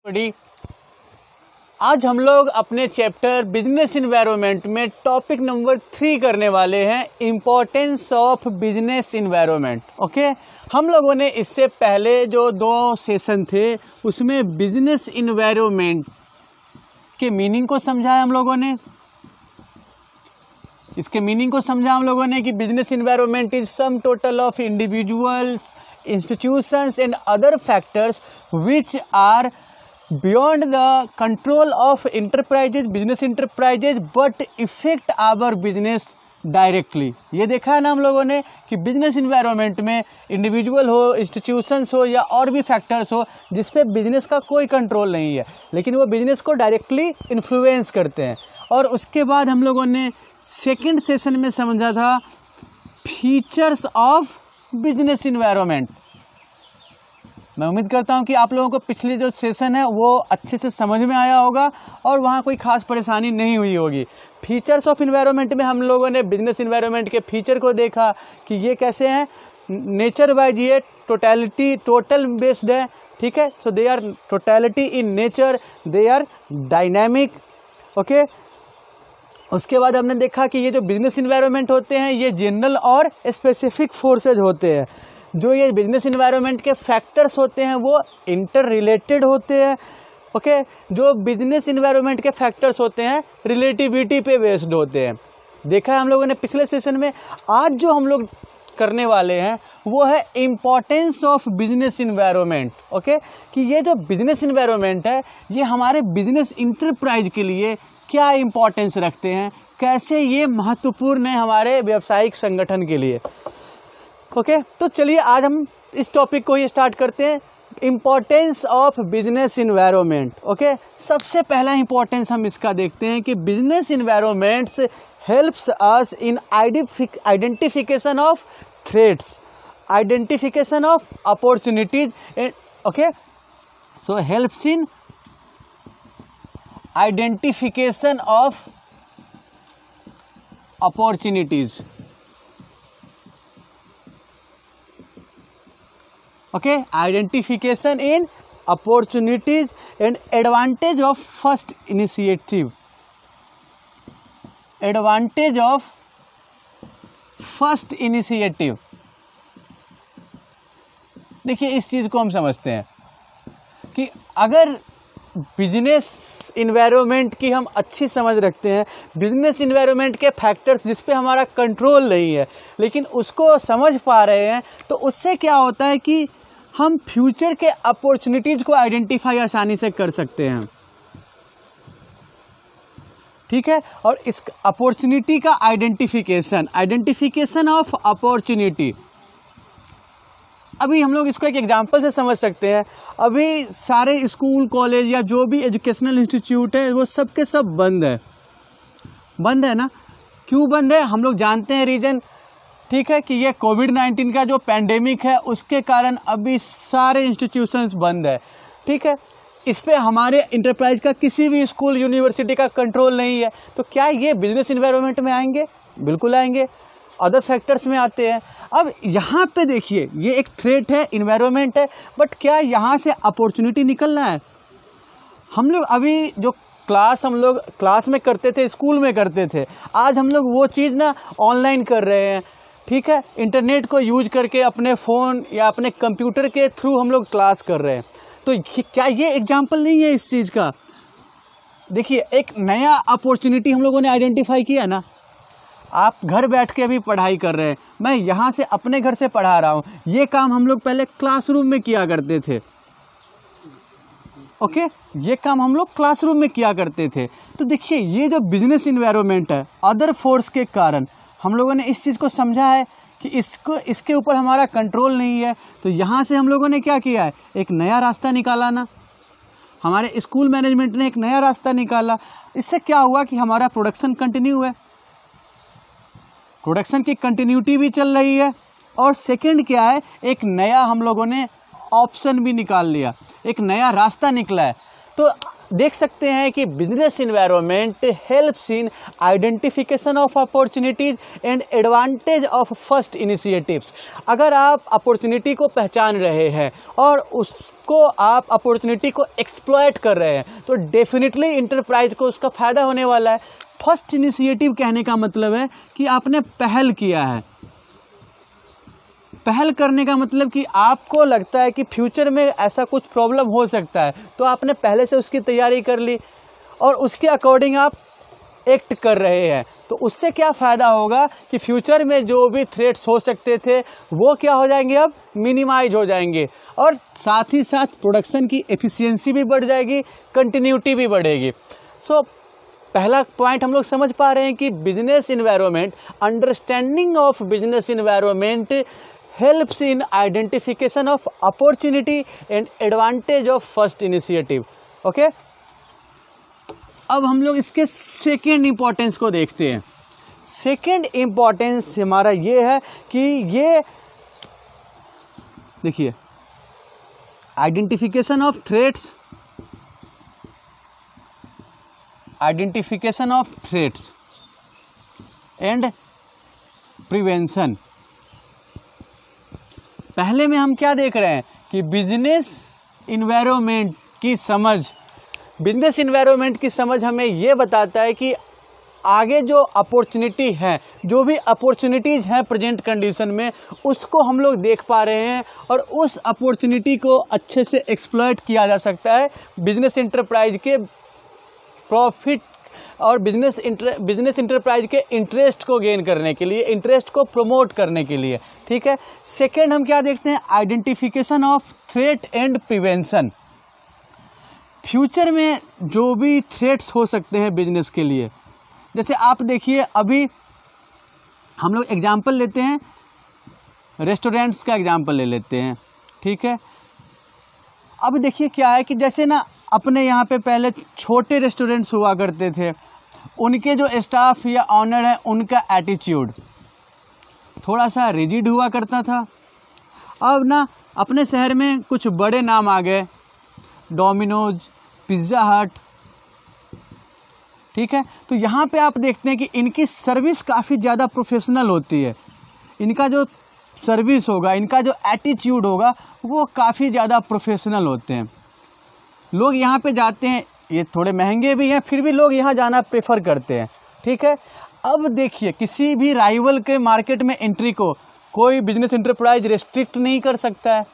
बड़ी आज हम लोग अपने चैप्टर बिजनेस इन्वायरमेंट में टॉपिक नंबर 3 करने वाले हैं, importance of business environment. Okay, हम लोगों ने इससे पहले जो 2 सेशन थे उसमें बिजनेस इन्वायरमेंट के मीनिंग को समझा है। हम लोगों ने इसके मीनिंग को समझा हम लोगों ने कि business environment is sum total of individuals, institutions and other factors which are beyond the control of business enterprises but affect our business directly। ये देखा है ना हम लोगों ने कि बिजनेस इन्वायरमेंट में इंडिविजुअल हो, इंस्टीट्यूशंस हो या और भी फैक्टर्स हो जिस पे बिजनेस का कोई कंट्रोल नहीं है, लेकिन वो बिजनेस को डायरेक्टली इन्फ्लुएंस करते हैं। और उसके बाद हम लोगों ने सेकेंड सेशन में समझा था फीचर्स ऑफ बिजनेस इन्वायरमेंट। मैं उम्मीद करता हूं कि आप लोगों को पिछले जो सेशन है वो अच्छे से समझ में आया होगा और वहां कोई खास परेशानी नहीं हुई होगी। फीचर्स ऑफ इन्वायरमेंट में हम लोगों ने बिजनेस इन्वायरमेंट के फीचर को देखा कि ये कैसे हैं। नेचर वाइज ये टोटल बेस्ड है, ठीक है। So they are totality in nature, they are dynamic. Okay, उसके बाद हमने देखा कि ये जो बिजनेस इन्वायरमेंट होते हैं ये जनरल और स्पेसिफिक फोर्सेज होते हैं। जो ये बिजनेस इन्वायरमेंट के फैक्टर्स होते हैं वो इंटर रिलेटेड होते हैं। ओके, जो बिजनेस इन्वायरमेंट के फैक्टर्स होते हैं रिलेटिविटी पे बेस्ड होते हैं। देखा है हम लोगों ने पिछले सेशन में। आज जो हम लोग करने वाले हैं वो है importance of business environment. Okay, कि ये जो बिजनेस इन्वायरमेंट है ये हमारे बिजनेस इंटरप्राइज के लिए क्या इम्पोर्टेंस रखते हैं, कैसे ये महत्वपूर्ण है हमारे व्यावसायिक संगठन के लिए। ओके, तो चलिए आज हम इस टॉपिक को ही स्टार्ट करते हैं, importance of business environment. Okay, सबसे पहला इम्पोर्टेंस हम इसका देखते हैं कि business environments helps us in identification of threats, identification of opportunities. Okay, so helps in identification of opportunities. Okay, identification in opportunities and advantage of first initiative, advantage of first initiative. देखिए इस चीज को हम समझते हैं कि अगर business environment की हम अच्छी समझ रखते हैं, बिजनेस इन्वायरमेंट के फैक्टर्स जिस पे हमारा कंट्रोल नहीं है लेकिन उसको समझ पा रहे हैं, तो उससे क्या होता है कि हम फ्यूचर के अपॉर्चुनिटीज को आइडेंटिफाई आसानी से कर सकते हैं। ठीक है, और इस अपॉर्चुनिटी का आइडेंटिफिकेशन ऑफ अपॉर्चुनिटी, अभी हम लोग इसको एक एग्जांपल से समझ सकते हैं। अभी सारे स्कूल कॉलेज या जो भी एजुकेशनल इंस्टीट्यूट है वो सब के सब बंद है ना। क्यों बंद है हम लोग जानते हैं रीज़न, ठीक है, कि ये कोविड-19 का जो पैंडेमिक है उसके कारण अभी सारे इंस्टीट्यूशंस बंद है। ठीक है, इस पे हमारे इंटरप्राइज का किसी भी स्कूल यूनिवर्सिटी का कंट्रोल नहीं है। तो क्या ये बिजनेस इन्वायरमेंट में आएंगे? बिल्कुल आएंगे, अदर फैक्टर्स में आते हैं। अब यहाँ पे देखिए ये एक थ्रेट है, इन्वायरमेंट है, बट क्या यहाँ से अपॉर्चुनिटी निकलना है? हम लोग अभी जो हम लोग क्लास में करते थे, स्कूल में करते थे, आज हम लोग वो चीज़ ना ऑनलाइन कर रहे हैं। ठीक है, इंटरनेट को यूज करके अपने फ़ोन या अपने कंप्यूटर के थ्रू हम लोग क्लास कर रहे हैं। तो क्या ये एग्जाम्पल नहीं है इस चीज़ का? देखिए एक नया अपॉर्चुनिटी हम लोगों ने आइडेंटिफाई किया ना। आप घर बैठ के भी पढ़ाई कर रहे हैं, मैं यहाँ से अपने घर से पढ़ा रहा हूँ। ये काम हम लोग पहले क्लासरूम में किया करते थे। ओके, ये काम हम लोग क्लासरूम में किया करते थे। तो देखिए ये जो बिजनेस इन्वायरमेंट है, अदर फोर्स के कारण हम लोगों ने इस चीज़ को समझा है कि इसके ऊपर हमारा कंट्रोल नहीं है। तो यहाँ से हम लोगों ने क्या किया है, एक नया रास्ता निकाला ना। हमारे स्कूल मैनेजमेंट ने एक नया रास्ता निकाला। इससे क्या हुआ कि हमारा प्रोडक्शन कंटिन्यू है, प्रोडक्शन की कंटिन्यूटी भी चल रही है। और सेकंड क्या है, एक नया हम लोगों ने ऑप्शन भी निकाल लिया, एक नया रास्ता निकला है। तो देख सकते हैं कि business environment helps in identification of opportunities and advantage of first initiatives. अगर आप अपॉर्चुनिटी को पहचान रहे हैं और उसको आप अपॉर्चुनिटी को एक्सप्लॉयट कर रहे हैं तो डेफिनेटली इंटरप्राइज को उसका फ़ायदा होने वाला है। फर्स्ट इनिशिएटिव कहने का मतलब है कि आपने पहल किया है। पहल करने का मतलब कि आपको लगता है कि फ्यूचर में ऐसा कुछ प्रॉब्लम हो सकता है तो आपने पहले से उसकी तैयारी कर ली और उसके अकॉर्डिंग आप एक्ट कर रहे हैं। तो उससे क्या फ़ायदा होगा कि फ्यूचर में जो भी थ्रेट्स हो सकते थे वो क्या हो जाएंगे, अब मिनिमाइज हो जाएंगे और साथ ही साथ प्रोडक्शन की एफिशिएंसी भी बढ़ जाएगी, कंटिन्यूटी भी बढ़ेगी। सो पहला पॉइंट हम लोग समझ पा रहे हैं कि business environment, understanding of business environment helps in identification of opportunity and advantage of first initiative। Okay, अब हम लोग इसके सेकेंड इम्पोर्टेंस को देखते हैं। सेकेंड इम्पोर्टेंस हमारा ये है कि ये देखिए, identification of threats, identification of threats and prevention. पहले में हम क्या देख रहे हैं कि बिजनेस इन्वायरमेंट की समझ, बिजनेस इन्वायरमेंट की समझ हमें ये बताता है कि आगे जो अपॉर्चुनिटी है, जो भी अपॉर्चुनिटीज़ हैं प्रेजेंट कंडीशन में, उसको हम लोग देख पा रहे हैं और उस अपॉर्चुनिटी को अच्छे से एक्सप्लॉइट किया जा सकता है बिजनेस इंटरप्राइज के प्रॉफिट और बिजनेस इंटरप्राइज के इंटरेस्ट को गेन करने के लिए, इंटरेस्ट को प्रमोट करने के लिए। ठीक है, सेकेंड हम क्या देखते हैं, identification of threat and prevention. Future में जो भी थ्रेट्स हो सकते हैं बिजनेस के लिए, जैसे आप देखिए, अभी हम लोग एग्जांपल लेते हैं, रेस्टोरेंट्स का एग्जांपल ले लेते हैं। ठीक है, अब देखिए क्या है कि जैसे ना अपने यहाँ पे पहले छोटे रेस्टोरेंट्स हुआ करते थे, उनके जो स्टाफ या ऑनर है उनका एटीट्यूड थोड़ा सा रिजिड हुआ करता था। अब ना अपने शहर में कुछ बड़े नाम आ गए, डोमिनोज, पिज़्ज़ा हट। ठीक है, तो यहाँ पे आप देखते हैं कि इनकी सर्विस काफ़ी ज़्यादा प्रोफेशनल होती है। इनका जो सर्विस होगा, इनका जो एटीट्यूड होगा वो काफ़ी ज़्यादा प्रोफेशनल होते हैं। लोग यहाँ पे जाते हैं, ये थोड़े महंगे भी हैं फिर भी लोग यहाँ जाना प्रेफर करते हैं। ठीक है, अब देखिए किसी भी राइवल के मार्केट में एंट्री को कोई बिजनेस इंटरप्राइज रेस्ट्रिक्ट नहीं कर सकता है।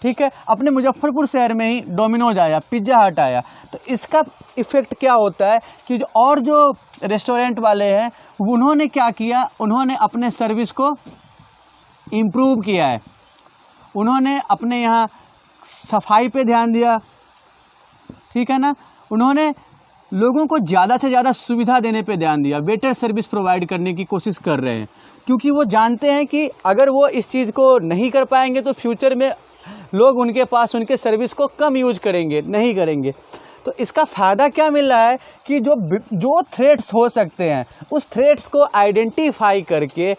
ठीक है, अपने मुजफ्फरपुर शहर में ही डोमिनोज आया, पिज़्ज़ा हट आया, तो इसका इफ़ेक्ट क्या होता है कि जो रेस्टोरेंट वाले हैं उन्होंने क्या किया, उन्होंने अपने सर्विस को इम्प्रूव किया है। उन्होंने अपने यहाँ सफाई पे ध्यान दिया। ठीक है ना, उन्होंने लोगों को ज़्यादा से ज़्यादा सुविधा देने पे ध्यान दिया, बेटर सर्विस प्रोवाइड करने की कोशिश कर रहे हैं, क्योंकि वो जानते हैं कि अगर वो इस चीज़ को नहीं कर पाएंगे तो फ्यूचर में लोग उनके पास उनके सर्विस को कम यूज करेंगे, नहीं करेंगे। तो इसका फ़ायदा क्या मिल रहा है कि जो थ्रेट्स हो सकते हैं उस थ्रेट्स को आइडेंटिफाई करके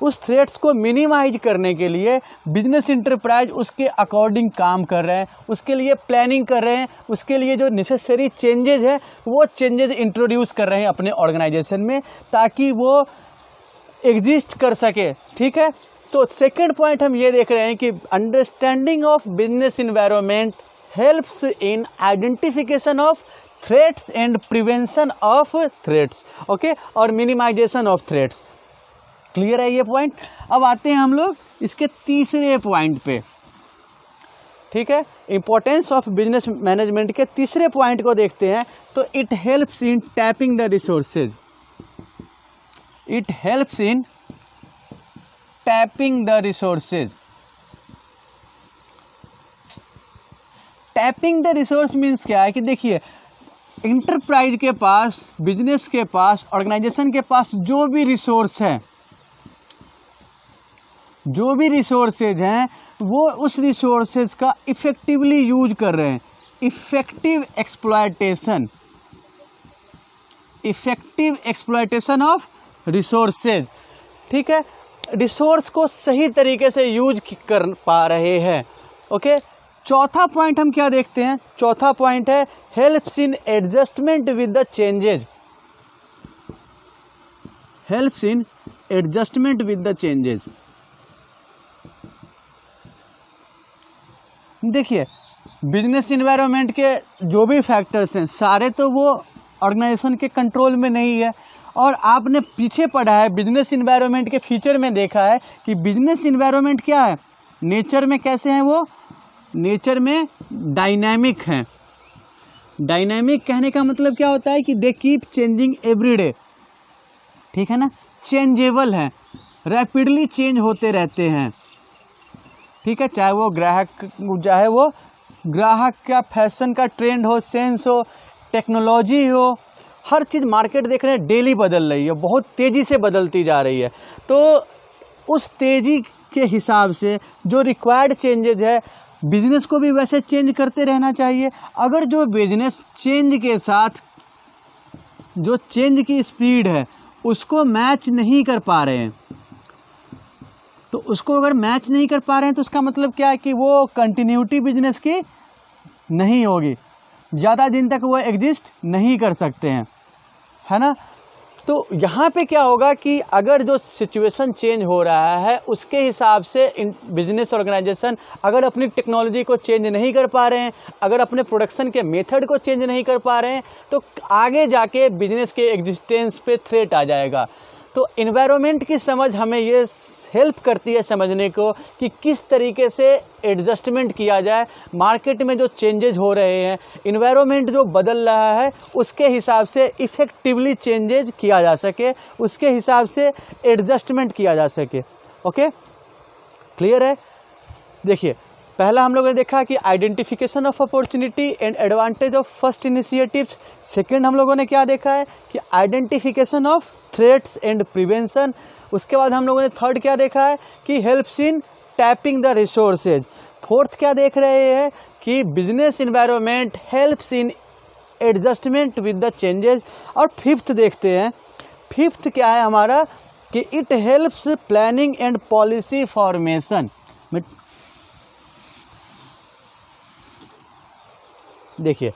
उस थ्रेट्स को मिनिमाइज करने के लिए बिजनेस इंटरप्राइज उसके अकॉर्डिंग काम कर रहे हैं, उसके लिए प्लानिंग कर रहे हैं, उसके लिए जो नेसेसरी चेंजेज है वो चेंजेज इंट्रोड्यूस कर रहे हैं अपने ऑर्गेनाइजेशन में ताकि वो एग्जिस्ट कर सके। ठीक है, तो सेकंड पॉइंट हम ये देख रहे हैं कि understanding of business environment helps in identification of threats and prevention of threats. Okay, और मिनिमाइजेशन ऑफ थ्रेट्स। क्लियर है ये पॉइंट। अब आते हैं हम लोग इसके तीसरे पॉइंट पे। ठीक है, इंपॉर्टेंस ऑफ बिजनेस मैनेजमेंट के तीसरे पॉइंट को देखते हैं। तो it helps in tapping the resources, it helps in tapping the resources. Tapping the resource means क्या है कि देखिए इंटरप्राइज के पास, बिजनेस के पास, ऑर्गेनाइजेशन के पास जो भी रिसोर्स है, जो भी रिसोर्सेज हैं वो उस रिसोर्सेज का इफ़ेक्टिवली यूज कर रहे हैं। Effective exploitation, effective exploitation of resources. ठीक है, रिसोर्स को सही तरीके से यूज कर पा रहे हैं। ओके, चौथा पॉइंट हम क्या देखते हैं, चौथा पॉइंट है helps in adjustment with the changes, helps in adjustment with the changes. देखिए बिजनेस इन्वायरमेंट के जो भी फैक्टर्स हैं सारे तो वो ऑर्गेनाइजेशन के कंट्रोल में नहीं है, और आपने पीछे पढ़ा है बिजनेस इन्वायरमेंट के फ्यूचर में देखा है कि बिजनेस इन्वायरमेंट क्या है, नेचर में कैसे हैं, वो नेचर में डायनामिक हैं। डायनामिक कहने का मतलब क्या होता है कि they keep changing every day, ठीक है ना, चेंजेबल हैं, रैपिडली चेंज होते रहते हैं, ठीक है, चाहे वो ग्राहक का फैशन का ट्रेंड हो, सेंस हो, टेक्नोलॉजी हो, हर चीज़ मार्केट देख रहे हैं डेली बदल रही है, बहुत तेज़ी से बदलती जा रही है। तो उस तेज़ी के हिसाब से जो रिक्वायर्ड चेंजेज है बिजनेस को भी वैसे चेंज करते रहना चाहिए। अगर जो बिजनेस चेंज के साथ जो चेंज की स्पीड है उसको मैच नहीं कर पा रहे हैं, तो उसको अगर मैच नहीं कर पा रहे हैं तो उसका मतलब क्या है कि वो कंटिन्यूटी बिजनेस की नहीं होगी, ज़्यादा दिन तक वो एग्जिस्ट नहीं कर सकते हैं, है ना। तो यहाँ पे क्या होगा कि अगर जो सिचुएशन चेंज हो रहा है उसके हिसाब से बिजनेस ऑर्गेनाइजेशन अगर अपनी टेक्नोलॉजी को चेंज नहीं कर पा रहे हैं, अगर अपने प्रोडक्शन के मेथड को चेंज नहीं कर पा रहे हैं, तो आगे जाके बिजनेस के एग्जिस्टेंस पे थ्रेट आ जाएगा। तो एनवायरनमेंट की समझ हमें ये हेल्प करती है समझने को कि किस तरीके से एडजस्टमेंट किया जाए, मार्केट में जो चेंजेज हो रहे हैं, एनवायरनमेंट जो बदल रहा है उसके हिसाब से इफ़ेक्टिवली चेंजेज किया जा सके, उसके हिसाब से एडजस्टमेंट किया जा सके। ओके, क्लियर है। देखिए पहला हम लोगों ने देखा कि identification of opportunity and advantage of first initiatives. Second हम लोगों ने क्या देखा है कि identification of threats and prevention. उसके बाद हम लोगों ने थर्ड क्या देखा है कि helps in tapping the resources. Fourth क्या देख रहे हैं कि business environment helps in adjustment with the changes. और फिफ्थ देखते हैं, फिफ्थ क्या है हमारा कि it helps planning and policy formation. देखिए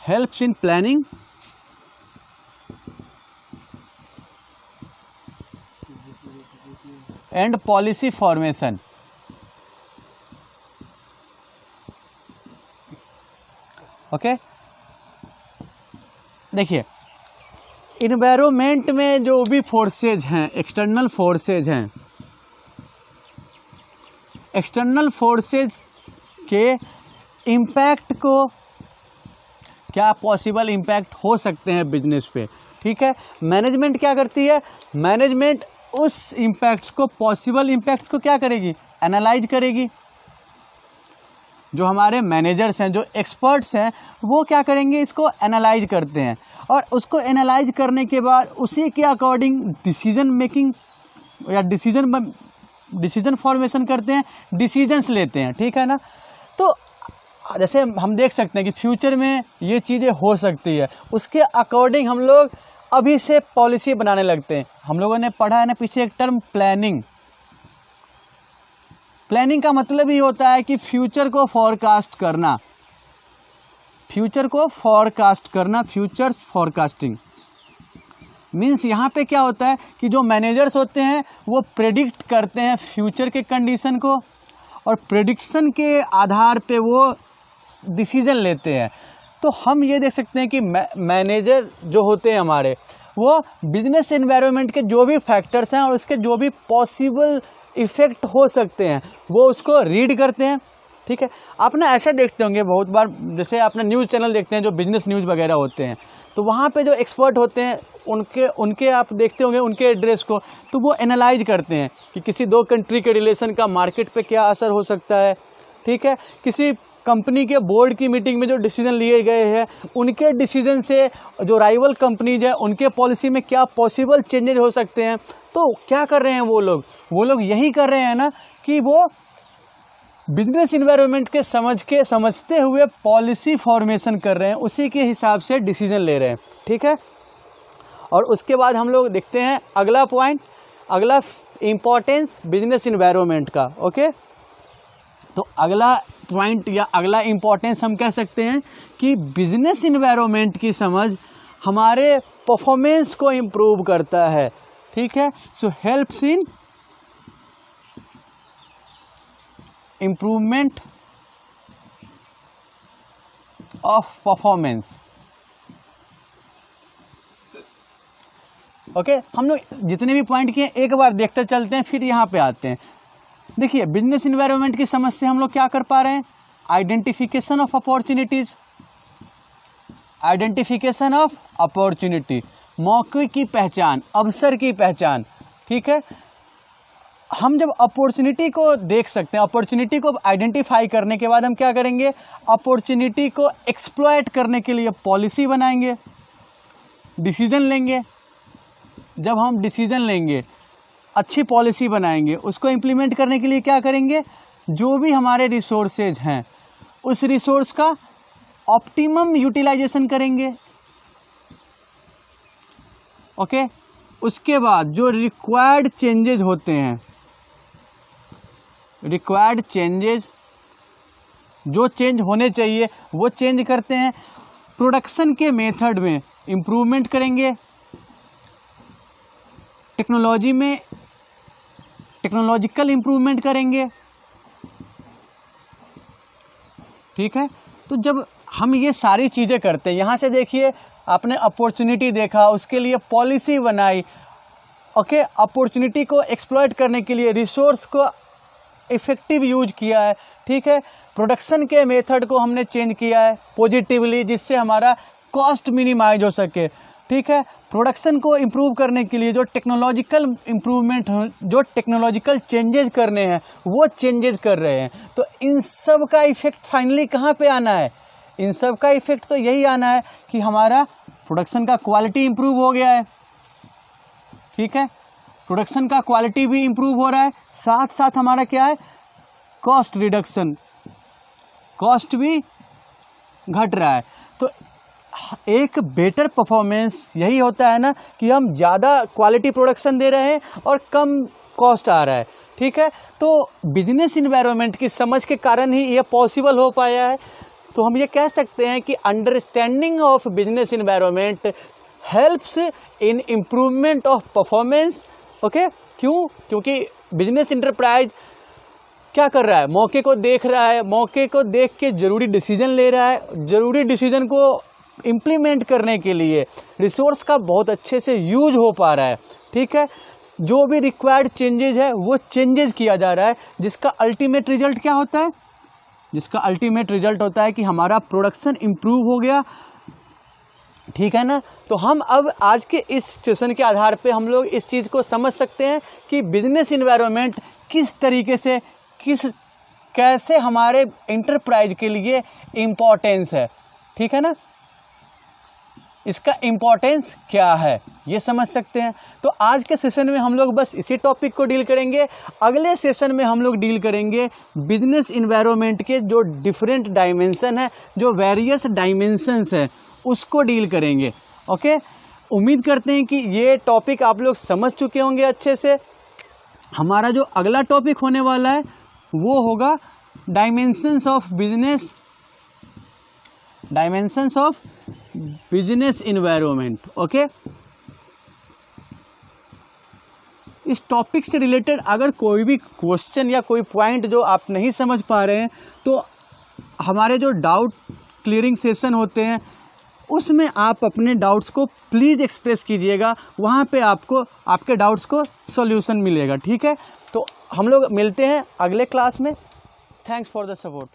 helps in planning and policy formation. Okay, देखिए इन्वायरमेंट में जो भी फोर्सेज हैं, एक्सटर्नल फोर्सेज हैं, एक्सटर्नल फोर्सेज के इम्पैक्ट को क्या पॉसिबल इम्पैक्ट हो सकते हैं बिजनेस पे, ठीक है। मैनेजमेंट क्या करती है, मैनेजमेंट उस इम्पैक्ट्स को, पॉसिबल इम्पैक्ट्स को क्या करेगी, एनालाइज करेगी। जो हमारे मैनेजर्स हैं, जो एक्सपर्ट्स हैं, वो क्या करेंगे, इसको एनालाइज करते हैं, और उसको एनालाइज करने के बाद उसी के अकॉर्डिंग डिसीजन मेकिंग या डिसीजन फॉर्मेशन करते हैं, डिसीजंस लेते हैं, ठीक है ना। तो जैसे हम देख सकते हैं कि फ्यूचर में ये चीज़ें हो सकती है, उसके अकॉर्डिंग हम लोग अभी से पॉलिसी बनाने लगते हैं। हम लोगों ने पढ़ा है ना पीछे एक टर्म प्लानिंग। प्लानिंग का मतलब ही होता है कि फ्यूचर को फॉरकास्ट करना, फ्यूचर को फॉरकास्ट करना, फ्यूचर्स फॉरकास्टिंग मीन्स यहाँ पे क्या होता है कि जो मैनेजर्स होते हैं वो प्रेडिक्ट करते हैं फ्यूचर के कंडीशन को, और प्रेडिक्शन के आधार पे वो डिसीजन लेते हैं। तो हम ये देख सकते हैं कि मैनेजर जो होते हैं हमारे, वो बिजनेस एनवायरनमेंट के जो भी फैक्टर्स हैं और उसके जो भी पॉसिबल इफ़ेक्ट हो सकते हैं वो उसको रीड करते हैं, ठीक है। आप ना ऐसे देखते होंगे बहुत बार, जैसे आपने न्यूज़ चैनल देखते हैं जो बिजनेस न्यूज़ वगैरह होते हैं, तो वहाँ पे जो एक्सपर्ट होते हैं उनके आप देखते होंगे उनके एड्रेस को, तो वो एनालाइज करते हैं कि किसी दो कंट्री के रिलेशन का मार्केट पे क्या असर हो सकता है, ठीक है। किसी कंपनी के बोर्ड की मीटिंग में जो डिसीजन लिए गए हैं उनके डिसीजन से जो राइवल कंपनीज है उनके पॉलिसी में क्या पॉसिबल चेंजेस हो सकते हैं। तो क्या कर रहे हैं वो लोग यही कर रहे हैं ना कि वो बिजनेस इन्वायरमेंट के समझते हुए पॉलिसी फॉर्मेशन कर रहे हैं, उसी के हिसाब से डिसीजन ले रहे हैं, ठीक है। और उसके बाद हम लोग देखते हैं अगला पॉइंट, अगला इम्पोर्टेंस बिजनेस इन्वायरमेंट का। ओके, तो अगला पॉइंट या अगला इम्पोर्टेंस हम कह सकते हैं कि बिजनेस इन्वायरमेंट की समझ हमारे परफॉर्मेंस को इम्प्रूव करता है, ठीक है। So helps in improvement of performance. Okay, हम लोग जितने भी पॉइंट किए एक बार देखते चलते हैं, फिर यहाँ पे आते हैं। देखिए, बिजनेस इन्वायरमेंट की समझ से हम लोग क्या कर पा रहे हैं, identification of opportunities, identification of opportunity, मौके की पहचान, अवसर की पहचान, ठीक है। हम जब अपॉर्चुनिटी को देख सकते हैं, अपॉर्चुनिटी को आइडेंटिफाई करने के बाद हम क्या करेंगे, अपॉर्चुनिटी को एक्सप्लॉयट करने के लिए पॉलिसी बनाएंगे, डिसीजन लेंगे। जब हम डिसीजन लेंगे, अच्छी पॉलिसी बनाएंगे, उसको इम्प्लीमेंट करने के लिए क्या करेंगे, जो भी हमारे रिसोर्सेज हैं उस रिसोर्स का ऑप्टिमम यूटिलाइजेशन करेंगे। ओके, उसके बाद जो रिक्वायर्ड चेंजेज होते हैं, रिक्वायर्ड चेंजेज जो चेंज होने चाहिए वो चेंज करते हैं। प्रोडक्शन के मेथड में इम्प्रूवमेंट करेंगे, टेक्नोलॉजी में टेक्नोलॉजिकल इम्प्रूवमेंट करेंगे, ठीक है। तो जब हम ये सारी चीज़ें करते हैं, यहाँ से देखिए आपने अपॉर्चुनिटी देखा, उसके लिए पॉलिसी बनाई, ओके, अपॉर्चुनिटी को एक्सप्लॉयट करने के लिए रिसोर्स को इफ़ेक्टिव यूज किया है, ठीक है। प्रोडक्शन के मेथड को हमने चेंज किया है पॉजिटिवली, जिससे हमारा कॉस्ट मिनिमाइज हो सके, ठीक है। प्रोडक्शन को इम्प्रूव करने के लिए जो टेक्नोलॉजिकल इम्प्रूवमेंट, जो टेक्नोलॉजिकल चेंजेस करने हैं वो चेंजेस कर रहे हैं। तो इन सब का इफ़ेक्ट फाइनली कहाँ पे आना है, इन सब का इफ़ेक्ट तो यही आना है कि हमारा प्रोडक्शन का क्वालिटी इम्प्रूव हो गया है, ठीक है। प्रोडक्शन का क्वालिटी भी इम्प्रूव हो रहा है, साथ साथ हमारा क्या है, कॉस्ट रिडक्शन, कॉस्ट भी घट रहा है। तो एक बेटर परफॉर्मेंस यही होता है ना कि हम ज़्यादा क्वालिटी प्रोडक्शन दे रहे हैं और कम कॉस्ट आ रहा है, ठीक है। तो बिजनेस इन्वायरमेंट की समझ के कारण ही ये पॉसिबल हो पाया है। तो हम ये कह सकते हैं कि understanding of business environment helps in improvement of performance. Okay, क्यों, क्योंकि बिजनेस इंटरप्राइज क्या कर रहा है, मौके को देख रहा है, मौके को देख के ज़रूरी डिसीजन ले रहा है, ज़रूरी डिसीजन को इम्प्लीमेंट करने के लिए रिसोर्स का बहुत अच्छे से यूज हो पा रहा है, ठीक है। जो भी रिक्वायर्ड चेंजेज है वो चेंजेस किया जा रहा है, जिसका अल्टीमेट रिजल्ट क्या होता है, जिसका अल्टीमेट रिजल्ट होता है कि हमारा प्रोडक्शन इम्प्रूव हो गया, ठीक है ना। तो हम अब आज के इस सेशन के आधार पे हम लोग इस चीज़ को समझ सकते हैं कि बिजनेस इन्वायरमेंट किस तरीके से, कैसे हमारे इंटरप्राइज के लिए इम्पोर्टेंस है, ठीक है ना, इसका इम्पोर्टेंस क्या है ये समझ सकते हैं। तो आज के सेशन में हम लोग बस इसी टॉपिक को डील करेंगे। अगले सेशन में हम लोग डील करेंगे बिजनेस इन्वायरमेंट के जो डिफरेंट डायमेंशन है, जो वेरियस डायमेंशंस हैं, उसको डील करेंगे। ओके, उम्मीद करते हैं कि ये टॉपिक आप लोग समझ चुके होंगे अच्छे से। हमारा जो अगला टॉपिक होने वाला है वो होगा dimensions of business, dimensions of business environment. Okay, इस टॉपिक से रिलेटेड अगर कोई भी क्वेश्चन या कोई पॉइंट जो आप नहीं समझ पा रहे हैं तो हमारे जो डाउट क्लियरिंग सेशन होते हैं उसमें आप अपने डाउट्स को प्लीज़ एक्सप्रेस कीजिएगा, वहाँ पे आपको आपके डाउट्स को सॉल्यूशन मिलेगा, ठीक है। तो हम लोग मिलते हैं अगले क्लास में। Thanks for the support.